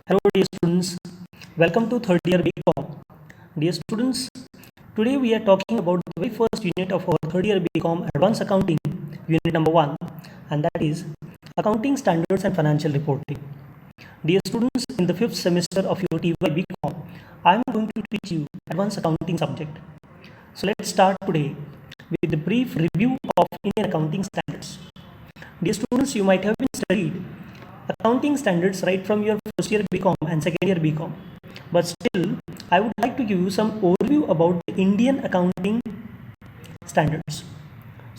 Hello dear students, welcome to third year BCom. Dear students, today we are talking about the very first unit of our third year BCom Advanced Accounting, unit number 1, and that is Accounting Standards and Financial Reporting. Dear students, in the fifth semester of your TY BCom, I am going to teach you Advanced Accounting subject. So let's start today with a brief review of Indian accounting standards. Dear students, you might have been studied accounting standards right from your first year BCom and second year BCom. But still, I would like to give you some overview about the Indian accounting standards.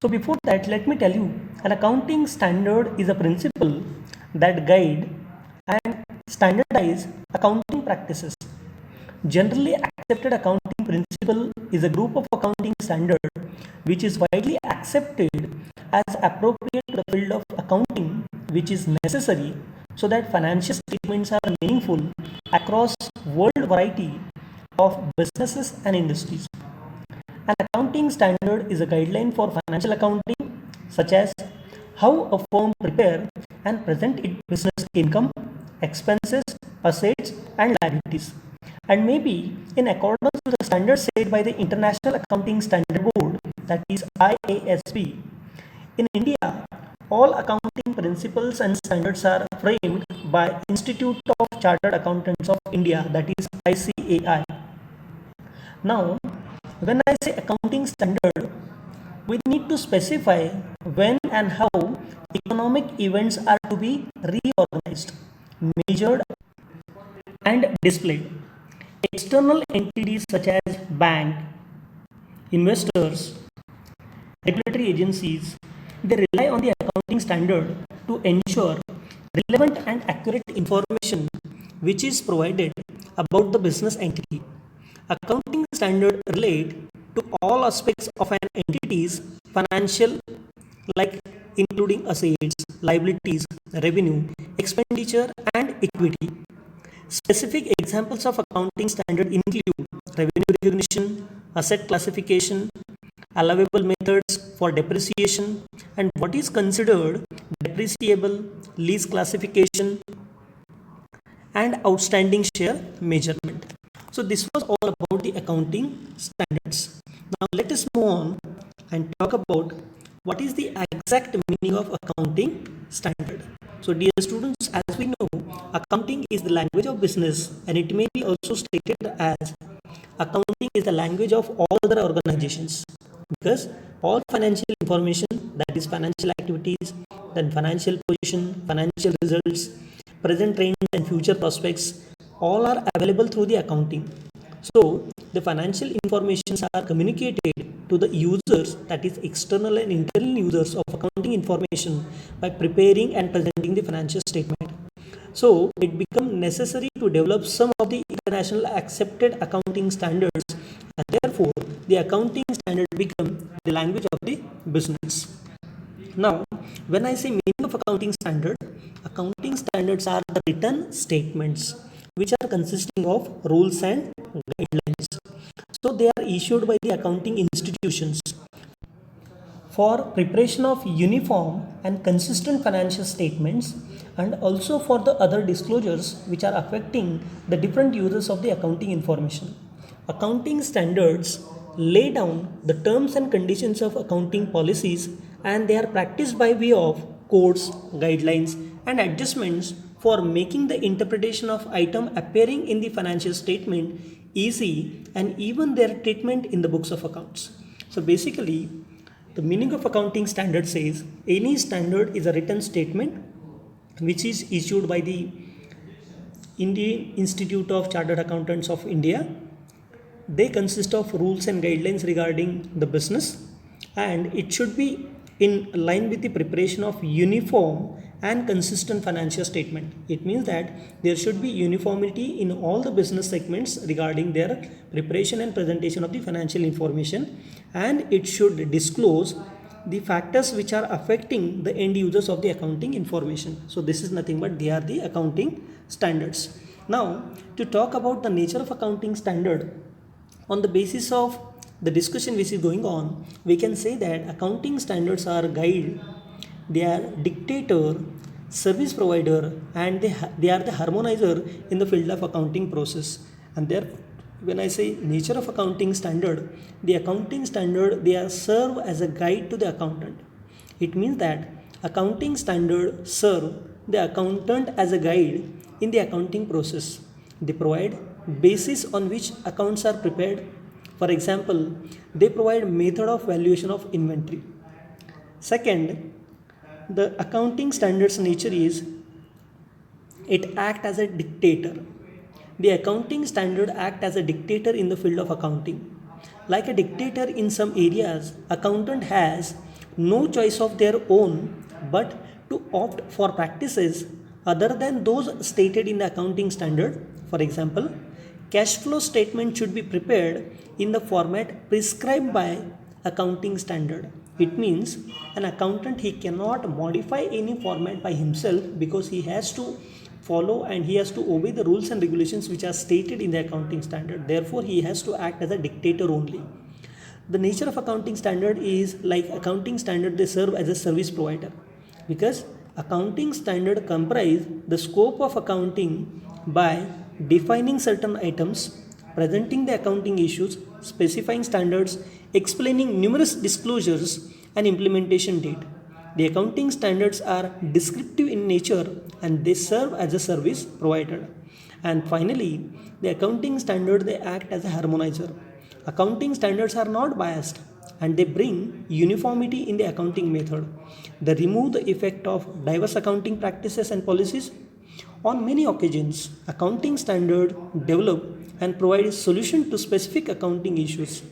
So before that, let me tell you, an accounting standard is a principle that guide and standardize accounting practices. Generally accepted accounting principle is a group of accounting standard which is widely accepted as appropriate to the field of accounting, which is necessary so that financial statements are meaningful across world variety of businesses and industries. An accounting standard is a guideline for financial accounting, such as how a firm prepare and present its business income, expenses, assets, and liabilities, and may be in accordance with the standards set by the International Accounting Standard Board, that is IASB. In India, all accounting principles and standards are framed by Institute of Chartered Accountants of India, that is ICAI. Now, when I say accounting standard, we need to specify when and how economic events are to be reorganized, measured, and displayed. External entities such as bank, investors, regulatory agencies, they rely on the accounting standard to ensure relevant and accurate information which is provided about the business entity. Accounting standard relate to all aspects of an entity's financial, like including assets, liabilities, revenue, expenditure, and equity. Specific examples of accounting standard include revenue recognition, asset classification, allowable methods for depreciation, and what is considered depreciable, lease classification, and outstanding share measurement. So this was all about the accounting standards. Now let us move on and talk about what is the exact meaning of accounting standard. So dear students, as we know, accounting is the language of business, and it may be also stated as accounting is the language of all other organizations, because all financial information, that is financial activities, then financial position, financial results, present trends and future prospects, all are available through the accounting. So the financial informations are communicated to the users, that is external and internal users of accounting information, by preparing and presenting the financial statement. So it become necessary to develop some of the international accepted accounting standards, and therefore the accounting standard become the language of the business. Now, when I say meaning of accounting standards are the written statements which are consisting of rules and guidelines. So they are issued by the accounting institutions for preparation of uniform and consistent financial statements, and also for the other disclosures which are affecting the different users of the accounting information. Accounting standards lay down the terms and conditions of accounting policies, and they are practiced by way of codes, guidelines, and adjustments for making the interpretation of item appearing in the financial statement easy, and even their treatment in the books of accounts. So basically, the meaning of accounting standard says any standard is a written statement which is issued by the Indian Institute of Chartered Accountants of India. They consist of rules and guidelines regarding the business, and it should be in line with the preparation of uniform and consistent financial statement. It means that there should be uniformity in all the business segments regarding their preparation and presentation of the financial information, and it should disclose the factors which are affecting the end users of the accounting information. So this is nothing but they are the accounting standards. Now, to talk about the nature of accounting standard, on the basis of the discussion which is going on, we can say that accounting standards are guide, they are dictator service provider, and they are the harmonizer in the field of accounting process. And there, when I say nature of accounting standard, the accounting standard, they are serve as a guide to the accountant. It means that accounting standard serve the accountant as a guide in the accounting process. They provide basis on which accounts are prepared. For example, they provide method of valuation of inventory. Second, the accounting standards nature is it act as a dictator. The accounting standard act as a dictator in the field of accounting. Like a dictator in some areas, accountant has no choice of their own but to opt for practices other than those stated in the accounting standard. For example, cash flow statement should be prepared in the format prescribed by accounting standard. It means an accountant, he cannot modify any format by himself because he has to follow and he has to obey the rules and regulations which are stated in the accounting standard. Therefore, he has to act as a dictator only. The nature of accounting standard is like accounting standard, they serve as a service provider, because accounting standard comprise the scope of accounting by defining certain items, presenting the accounting issues, specifying standards, explaining numerous disclosures, and implementation date. The accounting standards are descriptive in nature and they serve as a service provider. And finally, the accounting standard, they act as a harmonizer. Accounting standards are not biased and they bring uniformity in the accounting method. They remove the effect of diverse accounting practices and policies. On many occasions, accounting standard develop and provide a solution to specific accounting issues.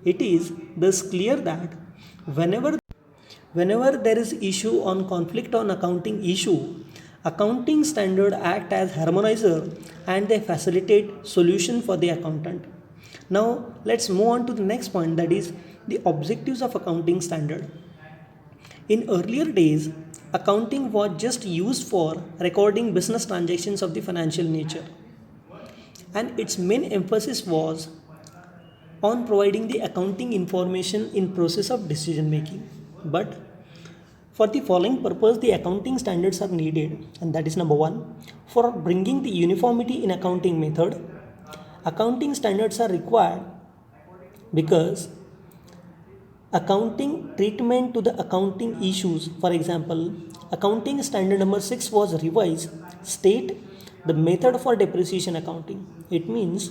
It is thus clear that whenever there is issue on conflict on accounting issue, accounting standard act as harmonizer and they facilitate solution for the accountant. Now let's move on to the next point, that is the objectives of accounting standard. In earlier days, accounting was just used for recording business transactions of the financial nature, and its main emphasis was on providing the accounting information in process of decision making. But for the following purpose, the accounting standards are needed, and that is number 1, for bringing the uniformity in accounting method. Accounting standards are required because accounting treatment to the accounting issues. For example, accounting standard number 6 was revised, state the method for depreciation accounting. It means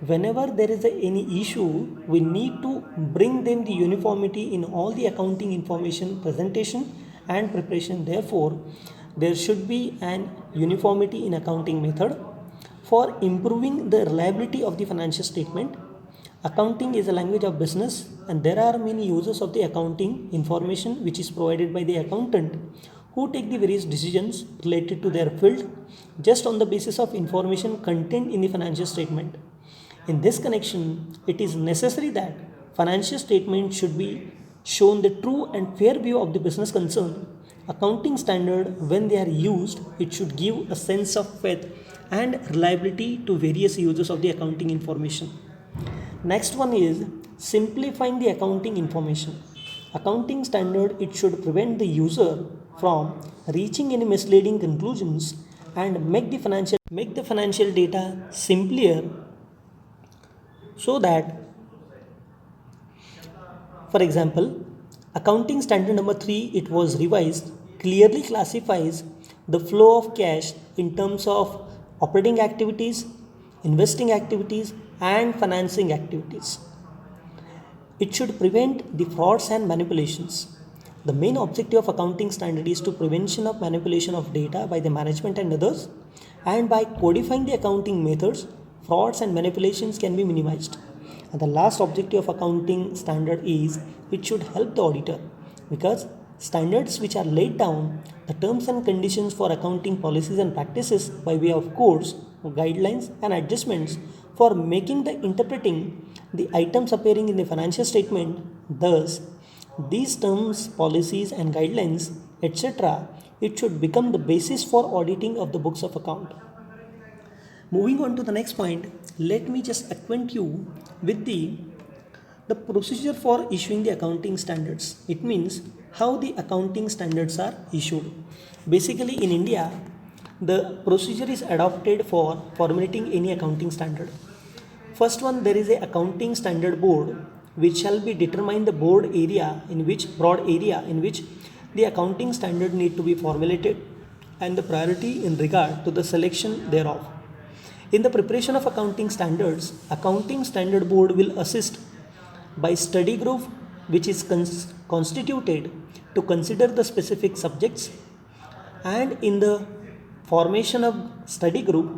whenever there is any issue, we need to bring them the uniformity in all the accounting information presentation and preparation. Therefore, there should be an uniformity in accounting method. For improving the reliability of the financial statement, accounting is a language of business and there are many users of the accounting information which is provided by the accountant who take the various decisions related to their field just on the basis of information contained in the financial statement. In this connection, it is necessary that financial statement should be shown the true and fair view of the business concern. Accounting standard, when they are used, it should give a sense of faith and reliability to various users of the accounting information. Next one is simplifying the accounting information. Accounting standard, it should prevent the user from reaching any misleading conclusions and make the financial data simpler, so that, for example, accounting standard number 3, it was revised, clearly classifies the flow of cash in terms of operating activities, investing activities, and financing activities. It should prevent the frauds and manipulations. The main objective of accounting standard is to prevention of manipulation of data by the management and others, and by codifying the accounting methods, frauds and manipulations can be minimized. And the last objective of accounting standard is it should help the auditor, because standards which are laid down the terms and conditions for accounting policies and practices by way of codes, guidelines and adjustments for making the interpreting the items appearing in the financial statement. Thus, these terms, policies and guidelines, etc., it should become the basis for auditing of the books of account. Moving on to the next point, let me just acquaint you with the procedure for issuing the accounting standards. It means how the accounting standards are issued. Basically, in India, the procedure is adopted for formulating any accounting standard. First one, there is a accounting standard board which shall be determine the broad area in which the accounting standard need to be formulated and the priority in regard to the selection thereof. In the preparation of accounting standards, accounting standard board will assist by study group which is constituted to consider the specific subjects, and in the formation of study group,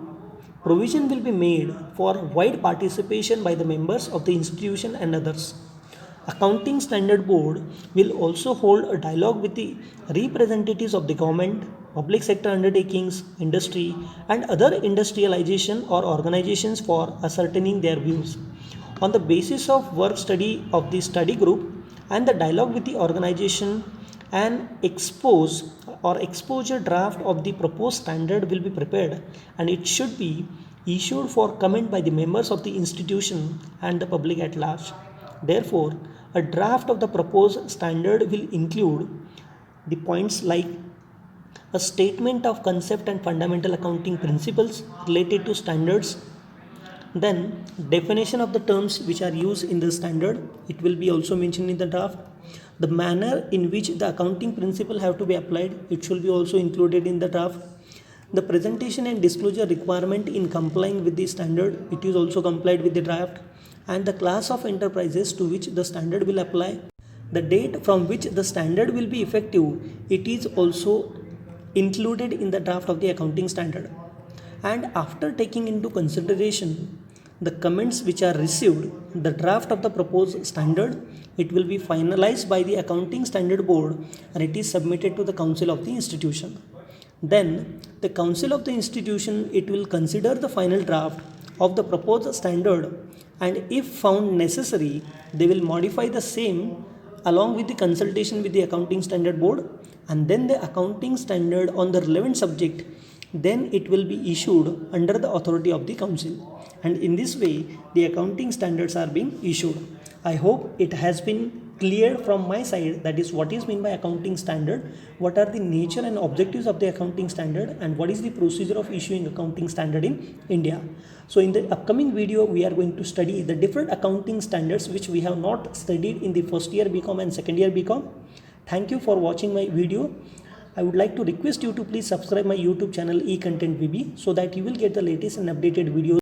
provision will be made for wide participation by the members of the institution and others. Accounting Standard Board will also hold a dialogue with the representatives of the government, public sector undertakings, industry, and other industrialization or organizations for ascertaining their views. On the basis of work study of the study group and the dialogue with the organization, an exposure draft of the proposed standard will be prepared, and it should be issued for comment by the members of the institution and the public at large. Therefore, a draft of the proposed standard will include the points like a statement of concept and fundamental accounting principles related to standards, then definition of the terms which are used in the standard, it will be also mentioned in the draft. The manner in which the accounting principle have to be applied, it should be also included in the draft. The presentation and disclosure requirement in complying with the standard, it is also complied with the draft. And the class of enterprises to which the standard will apply, the date from which the standard will be effective, it is also included in the draft of the accounting standard. And after taking into consideration the comments which are received, the draft of the proposed standard, it will be finalized by the accounting standard board and it is submitted to the council of the institution. Then the council of the institution, it will consider the final draft of the proposed standard, and if found necessary, they will modify the same along with the consultation with the accounting standard board, and then the accounting standard on the relevant subject, then it will be issued under the authority of the council. And in this way, the accounting standards are being issued. I hope it has been clear from my side, that is what is meant by accounting standard, what are the nature and objectives of the accounting standard, and what is the procedure of issuing accounting standard in India. So in the upcoming video, we are going to study the different accounting standards which we have not studied in the first year BCom and second year BCom. Thank you for watching my video. I would like to request you to please subscribe my YouTube channel eContent VB so that you will get the latest and updated videos